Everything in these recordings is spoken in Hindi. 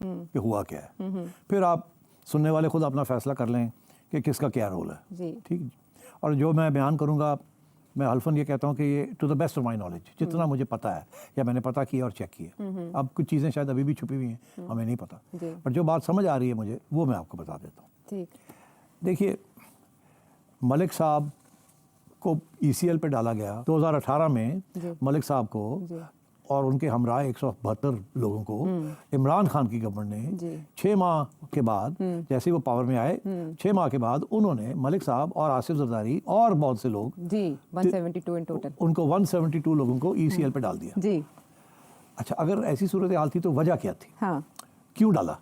कि हुआ क्या है, फिर आप सुनने वाले खुद अपना फैसला कर लें कि किसका क्या रोल है। ठीक, और जो मैं बयान करूँगा, मैं हल्फन ये कहता हूँ कि ये to the best of my knowledge, जितना मुझे पता है या मैंने पता किया और चेक किया। अब कुछ चीज़ें शायद अभी भी छुपी हुई हैं, हमें नहीं पता, पर जो बात समझ आ रही है मुझे वो मैं आपको बता देता हूँ। देखिए, मलिक साहब को ECL पे डाला गया 2018 में। मलिक साहब को और उनके हमराह 172 लोगों को इमरान खान की गवर्नमेंट ने 6 माह के बाद, जैसे ही वो पावर में आए, 6 माह के बाद उन्होंने मलिक साहब और आसिफ जरदारी और बहुत से लोग 172 इन टोटल, उनको 172 लोगों को ECL पे डाल दिया। अच्छा, अगर ऐसी सूरत हाल थी तो वजह क्या थी? हाँ। क्यों डाला?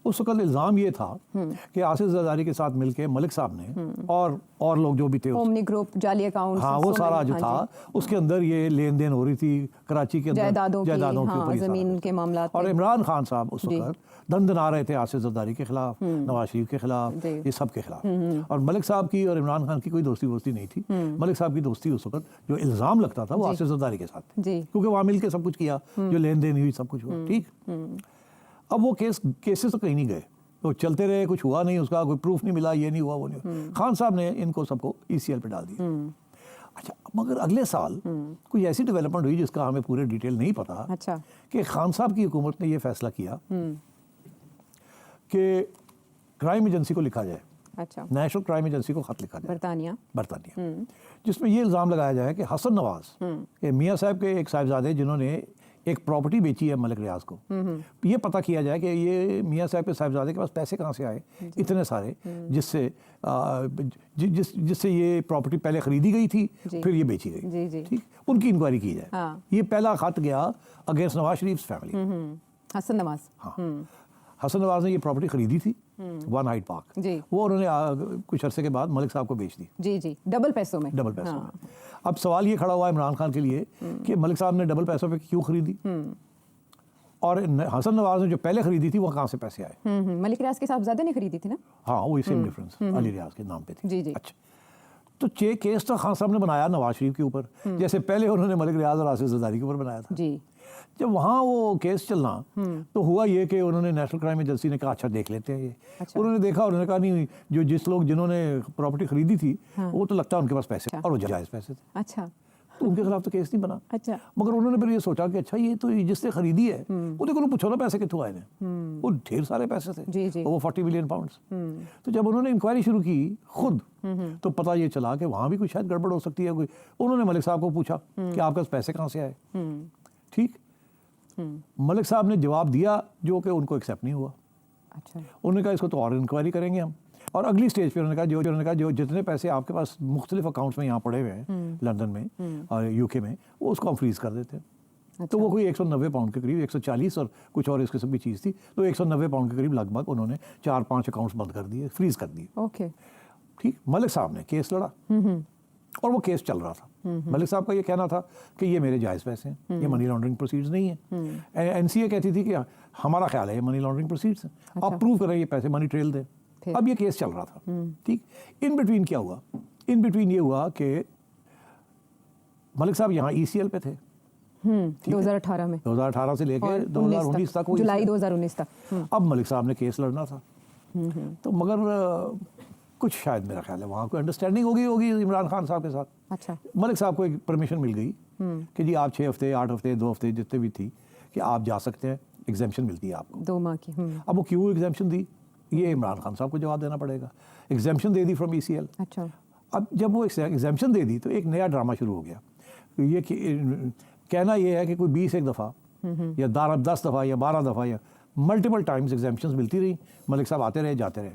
उस वक्त इल्ज़ाम ये था कि आसिफ जरदारी के साथ मिलके मलिक साहब ने और लोग जो भी थे, ओमनी ग्रुप, जाली अकाउंट, हाँ, वो सारा जो था उसके अंदर ये लेन देन हो रही थी कराची के अंदर जायदादों के ऊपर, ज़मीन के मामलात। और इमरान खान साहब उस वक्त दंदना रहे थे आसिफ जरदारी के खिलाफ, नवाज शरीफ के खिलाफ, ये सब के खिलाफ। और मलिक साहब की और इमरान खान की कोई दोस्ती नहीं थी। मलिक साहब की दोस्ती उस वक्त जो इल्ज़ाम लगता था वो आसिफ जरदारी के साथ थी, क्योंकि वहाँ मिल के सब कुछ किया, जो लेन देन हुई सब कुछ हुआ। ठीक, अब वो केसेस तो कहीं नहीं गए, तो चलते रहे, कुछ हुआ नहीं, उसका कोई प्रूफ नहीं मिला, ये नहीं हुआ, वो नहीं हुआ। खान साहब ने इनको सबको ECL पे डाल दिया। अच्छा, मगर अगले साल कोई ऐसी डेवलपमेंट हुई जिसका हमें पूरे डिटेल नहीं पता। अच्छा। कि खान साहब की हुकूमत ने ये फैसला किया कि क्राइम एजेंसी को लिखा जाए, अच्छा, नेशनल क्राइम एजेंसी को खत लिखा जाए, बरतानिया, जिसमें ये इल्ज़ाम लगाया जाए कि हसन नवाज के मियाँ साहब के एक साहिबजादे जिन्होंने एक प्रॉपर्टी बेची है मलिक रियाज को, ये पता किया जाए कि ये मियाँ साहब के साहिबजादे के पास पैसे कहाँ से आए इतने सारे, जिससे ये प्रॉपर्टी पहले खरीदी गई थी, फिर ये बेची गई। ठीक, उनकी इंक्वायरी की जाए। ये पहला खत गया अगेंस्ट नवाज शरीफ फैमिली, हसन नवाज। हाँ, हसन नवाज ने ये प्रॉपर्टी खरीदी थी, वन हाइट पार्क, वो उन्होंने कुछ अरसे के बाद मलिक साहब को बेच दी। जी, डबल पैसों में। हाँ। अब सवाल ये खड़ा हुआ इमरान खान के लिए कि मलिक साहब ने डबल पैसों पे क्यों खरीदी, और हसन नवाज ने जो पहले खरीदी थी वो कहाँ से पैसे आए? मलिक रियाज के साहबजादे ने खरीदी थी ना। हाँ, वही सेम डिफरेंस, अली रियाज के नाम पे थी। जी। अच्छा, तो केस तो खान साहब ने बनाया नवाज शरीफ के ऊपर, जैसे पहले उन्होंने मलिक रियाज और आसिफ जरदारी के ऊपर बनाया था। जी। जब वहाँ वो केस चलना, तो हुआ ये कि उन्होंने नेशनल क्राइम एजेंसी ने कहा अच्छा देख लेते हैं ये। अच्छा। उन्होंने देखा, उन्होंने कहा नहीं, जिन्होंने प्रॉपर्टी खरीदी थी, वो तो लगता है उनके पास पैसे, और वो जायज़ पैसे थे। अच्छा, तो उनके खिलाफ तो केस नहीं बना। अच्छा, मगर उन्होंने फिर ये सोचा कि अच्छा, ये तो जिसने खरीदी है वो देखो, पूछो ना पैसे कितने आए, वो ढेर सारे पैसे थे, वो 40 मिलियन पाउंड्स। तो जब उन्होंने इंक्वायरी शुरू की खुद, तो पता ये चला कि वहाँ भी कुछ शायद गड़बड़ हो सकती है कोई। उन्होंने मलिक साहब को पूछा कि आपके पास पैसे कहाँ से आए। ठीक, मलिक साहब ने जवाब दिया जो कि उनको एक्सेप्ट नहीं हुआ। अच्छा, उन्होंने कहा इसको तो और इंक्वायरी करेंगे हम। और अगली स्टेज पे उन्होंने कहा जो जितने पैसे आपके पास मुख्तलिफ अकाउंट्स में यहाँ पड़े हुए हैं लंदन में और UK में, वो उसको हम फ्रीज कर देते हैं। अच्छा। तो वो कोई 190 पाउंड के करीब, 140 और कुछ और इस किस्म की चीज़ थी, तो 190 पाउंड के करीब लगभग उन्होंने 4-5 अकाउंट्स बंद कर दिए, फ्रीज कर दिए। ओके, ठीक, मलिक साहब ने केस लड़ा और वो केस चल रहा था। मलिक साहब का ये कहना था कि ये मेरे जायज़ पैसे हैं, ये मनी लॉन्ड्रिंग प्रोसीड्स नहीं है। NCA कहती थी कि हमारा ख्याल है ये मनी लॉन्ड्रिंग प्रोसीड्स हैं, आप प्रूव करें ये पैसे मनी ट्रेल दें। अब ये केस चल रहा था। ठीक, इन बिटवीन क्या हुआ? इन बिटवीन ये हुआ कि मलिक साहब यहाँ ECL पे थे 2018 में, 2018 से लेकर 2019 तक, जुलाई 2019 तक। अब मलिक साहब ने केस लड़ना था, तो मगर कुछ शायद मेरा ख्याल है वहाँ कोई अंडरस्टैंडिंग होगी इमरान खान साहब के साथ। अच्छा, मलिक साहब को एक परमिशन मिल गई कि जी आप 6 हफ्ते, 8 हफ्ते, 2 हफ्ते जितने भी थी कि आप जा सकते हैं, एग्जेम्पशन मिलती है आपको 2 माह की। अब वो क्यों एग्जेम्पन दी, ये इमरान खान साहब को जवाब देना पड़ेगा। Exemption they the from ECL। अच्छा, अब जब वो एग्जेम्पशन दे दी तो एक नया ड्रामा शुरू हो गया। तो ये कहना ये है कि कोई 21 दफ़ा या 10 दफ़ा या 12 दफ़ा या मल्टीपल टाइम्स एग्जेम्पशंस मिलती रही, मलिक साहब आते रहे जाते रहे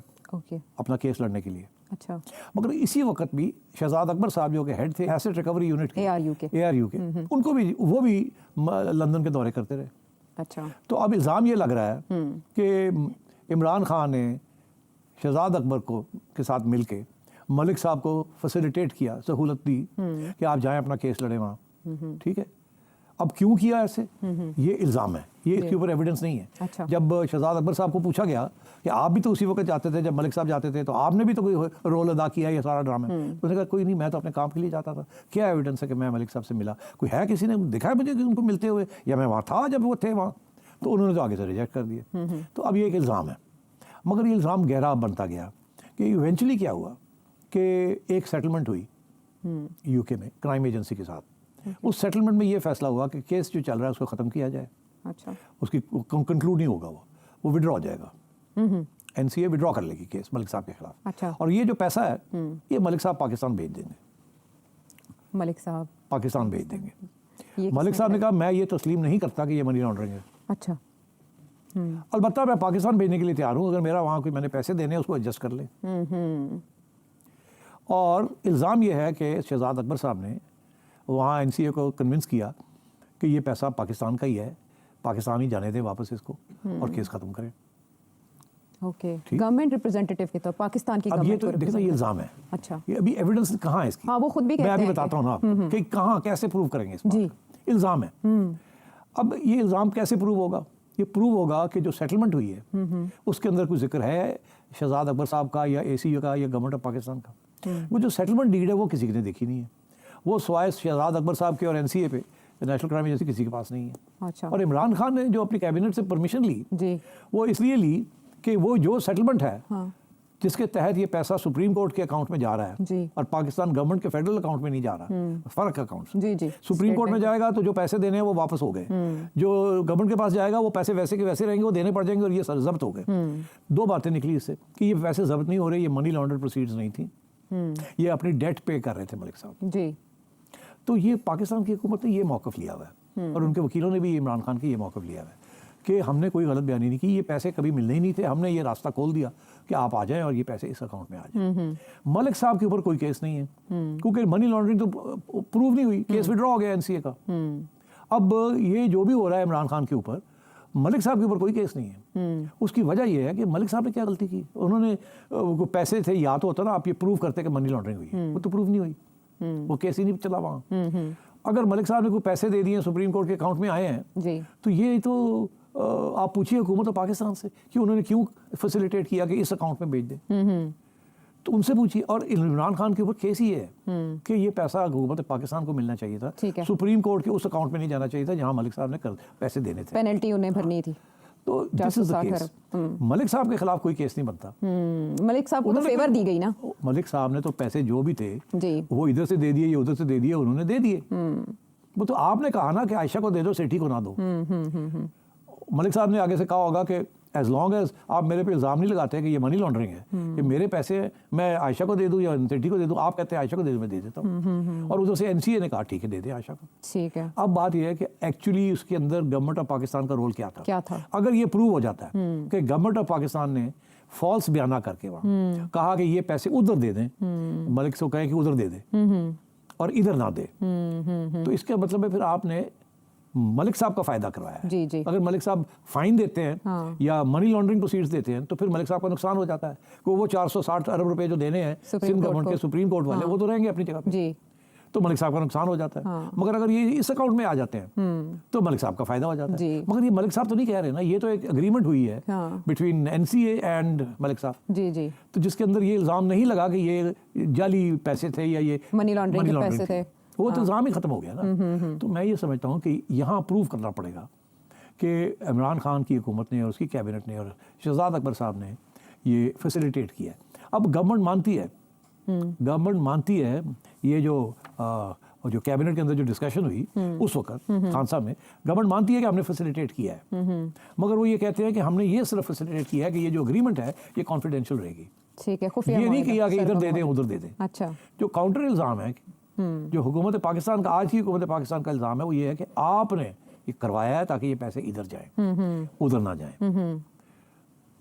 अपना केस लड़ने के लिए। अच्छा, मगर इसी वक्त भी शहजाद अकबर साहब जो के हेड थे एसेट रिकवरी यूनिट के, ARU के, उनको भी वो भी लंदन के दौरे करते रहे। अच्छा, तो अब इल्ज़ाम ये लग रहा है कि इमरान खान ने शहजाद अकबर के साथ मिलके मलिक साहब को फैसिलिटेट किया, सहूलत दी कि आप जाएं अपना केस लड़ें वहाँ। ठीक है, अब क्यों किया ऐसे, ये इल्ज़ाम है, ये इसके ऊपर एविडेंस नहीं है। अच्छा। जब शहजाद अकबर साहब को पूछा गया कि आप भी तो उसी वक्त जाते थे जब मलिक साहब जाते थे, तो आपने भी तो कोई रोल अदा किया ये सारा ड्रामा। तो उसने कहा कोई नहीं, मैं तो अपने काम के लिए जाता था, क्या एविडेंस है कि मैं मलिक साहब से मिला, कोई है किसी ने देखा है मुझे कि उनको मिलते हुए, या मैं वहाँ था जब वो थे वहाँ। तो उन्होंने तो आगे से रिजेक्ट कर दिया। तो अब ये एक इल्ज़ाम है, मगर ये इल्ज़ाम गहरा बनता गया कि इवेंचुअली क्या हुआ कि एक सेटलमेंट हुई यूके में क्राइम एजेंसी के साथ। उस सेटलमेंट में ये फैसला हुआ कि केस जो चल रहा है उसको ख़त्म किया जाए। अच्छा, उसकी कंक्लूड नहीं होगा, वो विड्रॉ हो जाएगा। एनसीए विड्रॉ कर लेगी केस मलिक साहब के खिलाफ। अच्छा, और ये जो पैसा है ये मलिक साहब पाकिस्तान भेज देंगे, मलिक साहब पाकिस्तान भेज देंगे। ये मलिक किसने साहब ने करा? कहा मैं ये तस्लीम नहीं करता कि ये मनी लॉन्ड्रिंग है। अच्छा, अलबत्ता मैं पाकिस्तान भेजने के लिए तैयार हूँ, अगर मेरा वहाँ कोई मैंने पैसे देने हैं उसको एडजस्ट कर ले। और इल्ज़ाम ये है कि शहजाद अकबर साहब ने वहाँ एनसीए को कन्विंस किया कि ये पैसा पाकिस्तान का ही है, पाकिस्तान ही जाने दें वापस इसको और केस ख़त्म करें। ओके, ठीक। गवर्नमेंट रिप्रेजेंटेटिव के तो पाकिस्तान की अब ये गवर्नमेंट तो को देखो ये represent- इल्ज़ाम है, अच्छा, ये अभी एविडेंस कहाँ है इसकी? हाँ वो खुद भी मैं कहते अभी हैं बताता हूँ ना आपको कि कहाँ कैसे प्रूव करेंगे इस बात जी। का। इल्ज़ाम है। अब ये इल्ज़ाम कैसे प्रूव होगा? ये प्रूव होगा कि जो सेटलमेंट हुई है उसके अंदर कोई जिक्र है शहजाद अकबर साहब का या एसीयू का या गवर्नमेंट ऑफ पाकिस्तान का। वो जो सेटलमेंट डीड है वो किसी ने देखी नहीं है, वो सवाए शहजाद अकबर साहब के और एनसीए पे नेशनल क्राइम एजेंसी किसी के पास नहीं है। अच्छा, और इमरान खान ने जो अपनी कैबिनेट से परमिशन ली जी, वो वो इसलिए ली कि वो जो सेटलमेंट है हाँ, जिसके तहत ये पैसा सुप्रीम कोर्ट के अकाउंट में जा रहा है जी, और पाकिस्तान गवर्नमेंट के फेडरल अकाउंट में नहीं जा रहा, फर्क अकाउंट से। जी, जी, सुप्रीम कोर्ट में State जाएगा तो जो पैसे देने हैं वो वापस हो गए, जो गवर्नमेंट के पास जाएगा वो पैसे वैसे के वैसे रहेंगे, वो देने पड़ जाएंगे और ये जब्त हो गए। दो बातें निकली इससे कि ये पैसे जब्त नहीं हो रहे, ये मनी लॉन्ड्रिंग प्रोसीड्स नहीं थी, ये अपनी डेट पे कर रहे थे मलिक साहब। बैंक। जी, तो ये पाकिस्तान की हुकूमत ने ये मौक़िफ़ लिया हुआ है और उनके वकीलों ने भी इमरान खान की ये मौक़िफ़ लिया हुआ है कि हमने कोई गलत बयानी नहीं की, ये पैसे कभी मिलने ही नहीं थे, हमने ये रास्ता खोल दिया कि आप आ जाएं और ये पैसे इस अकाउंट में आ जाएं। मलिक साहब के ऊपर कोई केस नहीं है क्योंकि मनी लॉन्ड्रिंग तो प्रूव नहीं हुई, केस विड्रॉ हो गया एनसीए का। अब ये जो भी हो रहा है इमरान खान के ऊपर, मलिक साहब के ऊपर कोई केस नहीं है। उसकी वजह यह है कि मलिक साहब ने क्या गलती की, उन्होंने वो पैसे थे या तो होता ना आप ये प्रूव करते कि मनी लॉन्ड्रिंग हुई है, वो तो प्रूव नहीं हुई, वो केस ही नहीं चला वहाँ। अगर मलिक साहब ने कोई पैसे दे दिए सुप्रीम कोर्ट के अकाउंट में आए हैं जी, तो ये तो आप पूछिए हुकूमत ऑफ पाकिस्तान से कि उन्होंने क्यों फैसिलिटेट किया कि इस अकाउंट में भेज दें, तो उनसे पूछिए। और इमरान खान के ऊपर केस ही है कि ये पैसा हुकूमत पाकिस्तान को मिलना चाहिए ठीक था, है। सुप्रीम कोर्ट के उस अकाउंट में नहीं जाना चाहिए था जहां मलिक साहब ने पैसे देने थे। पेनल्टी उन्हें भरनी थी। तो this is the 460 case. Malik साहब के खिलाफ कोई केस नहीं बनता। मलिक साहब को तो उन्होंने- फेवर दी गई ना। मलिक साहब ने तो पैसे जो भी थे जी, वो इधर से दे दिए, ये उधर से दे दिए, उन्होंने दे दिए। वो तो आपने कहा ना कि आयशा को दे दो, सेठी को ना दो। मलिक साहब ने आगे से कहा होगा कि एज लॉन्ग एज आप मेरे पे इल्ज़ाम नहीं लगाते कि ये मनी लॉन्ड्रिंग है, कि मेरे पैसे मैं आयशा को दे दूं या सेठी को दे दूं, आप कहते हैं आयशा को दे दूं, मैं दे देता हूँ। और उधर से एनसीए ने कहा ठीक है दे दे आयशा को। ठीक है, अब बात यह है कि एक्चुअली उसके अंदर गवर्नमेंट ऑफ पाकिस्तान का रोल क्या था? क्या था? अगर ये प्रूव हो जाता है कि गवर्नमेंट ऑफ पाकिस्तान ने फॉल्स बयाना करके वहाँ कहा कि ये पैसे उधर दे दें, मलिक से कहें कि उधर दे दे और इधर ना दे, तो इसका मतलब है फिर आपने मलिक साहब का फायदा करवाया है। जी, जी, अगर मलिक साहब फाइन देते हैं हाँ। या मनी लॉन्ड्रिंग प्रोसीड्स देते हैं तो फिर मलिक साहब का नुकसान हो जाता है कि वो 460 अरब रुपए जो देने हैं सुप्रीम सिंध कोर्ट गवर्नमेंट के को। सुप्रीम कोर्ट वाले, वो तो रहेंगे अपनी जगह पे, जी, तो मलिक साहब का नुकसान हो जाता है। हाँ। मगर अगर ये इस अकाउंट में आ जाते हैं तो मलिक साहब का फायदा हो जाता है। जी। मगर ये मलिक साहब तो नहीं कह रहे ना, ये तो एक एग्रीमेंट हुई है हाँ। बिटवीन एनसीए एंड मलिक साहब, जी, जी, तो जिसके अंदर ये इल्ज़ाम नहीं लगा कि ये जाली पैसे थे या ये मनी लॉन्ड्रिंग के money पैसे laundering थे। वो तो इल्ज़ाम ही खत्म हो गया ना। तो मैं ये समझता हूँ कि यहाँ प्रूव करना पड़ेगा कि इमरान खान की हुकूमत ने और उसकी कैबिनेट ने और शहजाद अकबर साहब ने ये फैसिलिटेट किया है। अब गवर्नमेंट मानती है, गवर्नमेंट मानती है ये जो कैबिनेट के अंदर जो डिस्कशन हुई उस वक्त खान साहब में, गवर्नमेंट मानती है कि हमने फैसिलिटेट किया है, मगर वो ये कहते हैं कि हमने ये सिर्फ फैसिलिटेट किया है कि ये जो एग्रीमेंट है ये कॉन्फिडेंशियल रहेगी, ठीक है, खुफिया ये नहीं मामला, किया कि इधर दे सरगर्म दें उधर दे दें। अच्छा, जो काउंटर इल्ज़ाम है जो हुकूमत पाकिस्तान का, आज की हुकूमत पाकिस्तान का इल्ज़ाम है वो ये है कि आपने ये करवाया है ताकि ये पैसे इधर जाएं, उधर ना जाएं,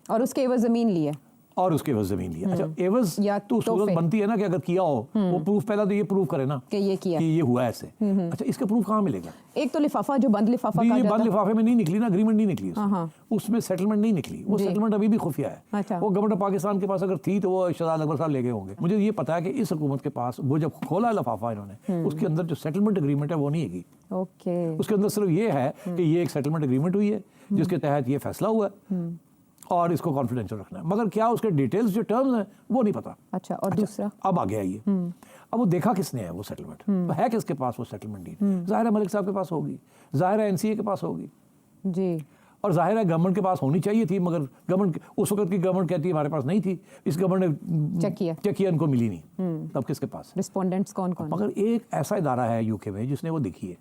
और उसके एवज जमीन ली है। और उसके एवज जमीन लिया। अच्छा एवज या तो सूरत तोहफे। बनती है ना कि अगर किया हो वो प्रूफ, पहला तो ये प्रूफ करे ना कि ये किया। कि ये हुआ ऐसे। अच्छा इसका प्रूफ कहाँ मिलेगा? एक तो लिफाफा, जो बंद लिफाफा नहीं, कहा ये जाता बंद है। लिफाफे में नहीं निकली ना, एग्रीमेंट नहीं निकली हाँ। उसमें सेटलमेंट नहीं निकली, वो जी। सेटलमेंट अभी भी खुफिया है। अच्छा। वो गवर्नमेंट ऑफ पाकिस्तान के पास अगर थी तो वो शहजाद अकबर साहब ले गए होंगे। मुझे ये पता है कि इस हुकूमत के पास वो जब खोला लिफाफा इन्होंने, उसके अंदर जो सेटलमेंट एग्रीमेंट है वो नहीं है। ओके, उसके अंदर सिर्फ ये है कि ये एक सेटलमेंट एग्रीमेंट हुई है जिसके तहत ये फैसला हुआ है और इसको कॉन्फिडेंशियल रखना है, मगर क्या उसके डिटेल्स जो टर्म्स हैं वो नहीं पता। अच्छा, और दूसरा अब आ गया ये, अब वो देखा किसने है वो सेटलमेंट, है किसके पास वो सेटलमेंट डीड? जाहिर है मलिक साहब के पास होगी, जाहिर है एनसीए के पास होगी। जी, और जाहिर है गवर्नमेंट के पास होनी चाहिए थी, मगर गवर्नमेंट उस वक्त की गवर्नमेंट कहती है हमारे पास नहीं थी, इस गवर्नमेंट ने चेक किया, उनको मिली नहीं, तब किसके पास? रिस्पोंडेंट्स कौन कौन? मगर एक ऐसा इदारा है यूके में जिसने वो देखी है,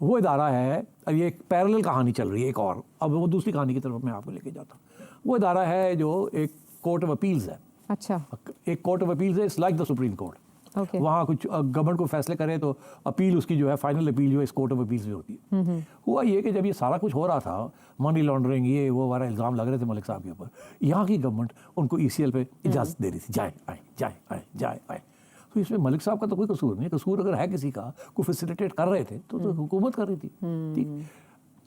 वो इदारा है, अब ये एक पैरेलल कहानी चल रही है एक और, अब वो दूसरी कहानी की तरफ मैं आपको लेके जाता हूँ। वो इदारा है जो एक कोर्ट ऑफ अपील्स है। अच्छा, एक कोर्ट ऑफ अपील्स है, it's like the supreme court. Okay, वहाँ कुछ गवर्नमेंट को फैसले करे तो अपील उसकी जो है फाइनल अपील जो है इस कोर्ट ऑफ अपील्स में होती है। हुआ ये कि जब ये सारा कुछ हो रहा था, मनी लॉन्ड्रिंग ये वो वाला इल्ज़ाम लग रहे थे मलिक साहब के ऊपर, यहाँ की गवर्नमेंट उनको ECL पे इजाज़त दे रही थी, जाए आए। तो इसमें मलिक साहब का तो कोई कसूर नहीं, कसूर अगर है किसी का, को फैसिलिटेट कर रहे थे तो हुकूमत कर रही थी, ठीक।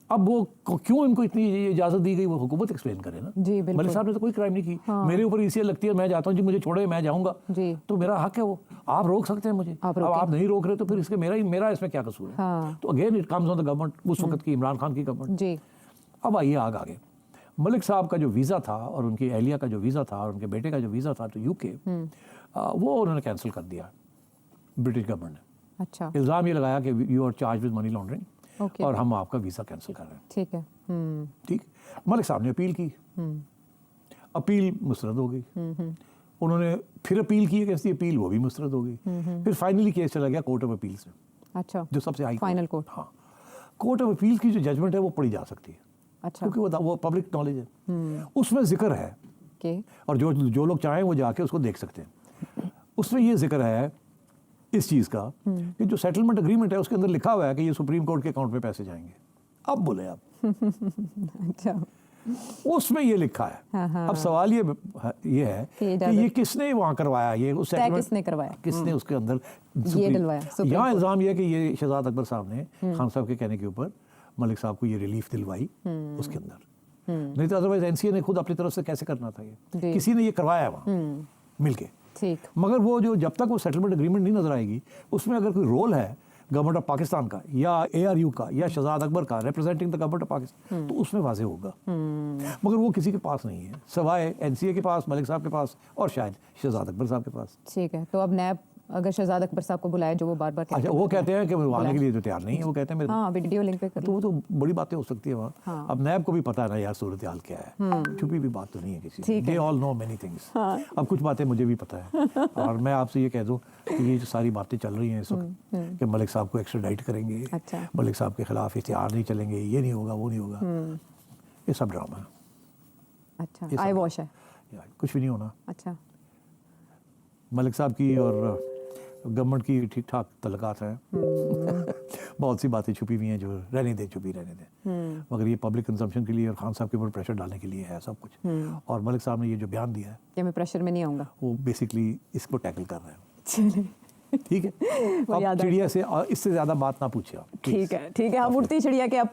अब वो क्यों इनको इतनी इजाज़त दी गई वो हुकूमत एक्सप्लेन करे ना। जी बिल्कुल। मलिक साहब ने तो कोई क्राइम नहीं की, मेरे ऊपर ECL लगती है, मैं जाता हूँ जी, मुझे छोड़े, मैं जाऊँगा, तो मेरा हक है, वो आप रोक सकते हैं मुझे, अब आप नहीं रोक रहे तो फिर इसके मेरा इसमें क्या कसूर है? हाँ। तो again it comes on the government, उस वक्त की इमरान खान की गवर्नमेंट। जी। अब आइए आगे, मलिक साहब का जो वीज़ा था और उनकी अहलिया का जो वीज़ा था और उनके बेटे का जो वीज़ा था तो यूके, वो उन्होंने कैंसिल कर दिया ब्रिटिश गवर्नमेंट ने। अच्छा, इल्ज़ाम ये लगाया कि you are charge with money laundering, okay, और हम आपका वीज़ा कैंसिल कर रहे हैं। ठीक है। ठीक, मलिक साहब ने अपील की, अपील मुस्तरद हो गई, उन्होंने फिर अपील की, कैसी अपील, वो भी मुस्तरद हो गई, फिर फाइनली केस चला गया कोर्ट ऑफ अपील्स में, अच्छा, जो सबसे हाई फाइनल कोर्ट। हाँ, कोर्ट ऑफ अपील की जो जजमेंट है वो पढ़ी जा सकती है, अच्छा, क्योंकि वो पब्लिक नॉलेज है, उसमें जिक्र है, ओके, और जो लोग चाहें वो जाके उसको देख सकते हैं। उसमें ये जिक्र है इस चीज़ का कि जो सेटलमेंट एग्रीमेंट है उसके अंदर लिखा हुआ है कि ये सुप्रीम कोर्ट के अकाउंट में पैसे जाएंगे। अब बोले आप, अच्छा, उसमें ये लिखा है। अब सवाल ये है कि ये किसने वहाँ करवाया, ये उस सेटलमेंट किसने करवाया, किसने उसके अंदर ये डलवाया? यहाँ इल्ज़ाम ये है कि ये शहजाद अकबर साहब ने खान साहब के कहने के ऊपर मलिक साहब को ये रिलीफ दिलवाई उसके अंदर, नहीं तो अदरवाइज NCA ने खुद अपनी तरफ से कैसे करना था, ये किसी ने ये करवाया वहाँ मिलके, ठीक। मगर वो जो जब तक वो सेटलमेंट एग्रीमेंट नहीं नजर आएगी, उसमें अगर कोई रोल है गवर्नमेंट ऑफ पाकिस्तान का या ARU का या शहजाद अकबर का representing the government of Pakistan, तो उसमें वाजे होगा, मगर वो किसी के पास नहीं है सवाए NCA के पास, मलिक साहब के पास और शायद शहजाद अकबर साहब के पास। ठीक है, तो अब नैब अगर शहजाद अकबर साहब को बुलाया, जो वो बार बार अच्छा, वो कहते हैं कि वो आने के लिए तो तैयार नहीं है, वो कहते हैं मेरे, हाँ, वीडियो लिंक पे कर तो वो तो बड़ी बातें हो सकती है वहाँ। हाँ। अब नैब को भी पता है ना यार सूरत हाल क्या है, छुपी भी बात तो नहीं है किसी की, they all know many things. अब कुछ बातें मुझे भी पता है, और मैं आपसे ये कह दूँ कि ये जो सारी बातें चल रही हैं इस वक्त कि मलिक साहब को एक्स्ट्राडाइट करेंगे, अच्छा, मलिक साहब के खिलाफ इश्तिहार नहीं चलेंगे, ये नहीं होगा, वो नहीं होगा, ये सब ड्रामा है। अच्छा, आई वॉश है, यार कुछ भी नहीं होना। अच्छा, मलिक साहब की और गवर्नमेंट की ठीक ठाक तल्लुकात हैं, बहुत सी बातें छुपी हुई हैं जो रहने दें, छुपी रहने दें, मगर ये पब्लिक कंजम्पशन के लिए और खान साहब के ऊपर प्रेशर डालने के लिए है सब कुछ। और मलिक साहब ने ये जो बयान दिया है कि मैं प्रेशर में नहीं आऊँगा, वो बेसिकली इसको टैकल कर रहे हैं। चलिए, ठीक है, अब चिड़िया से इससे ज़्यादा बात ना पूछिए आप, ठीक है, हम उड़ती चिड़िया के अब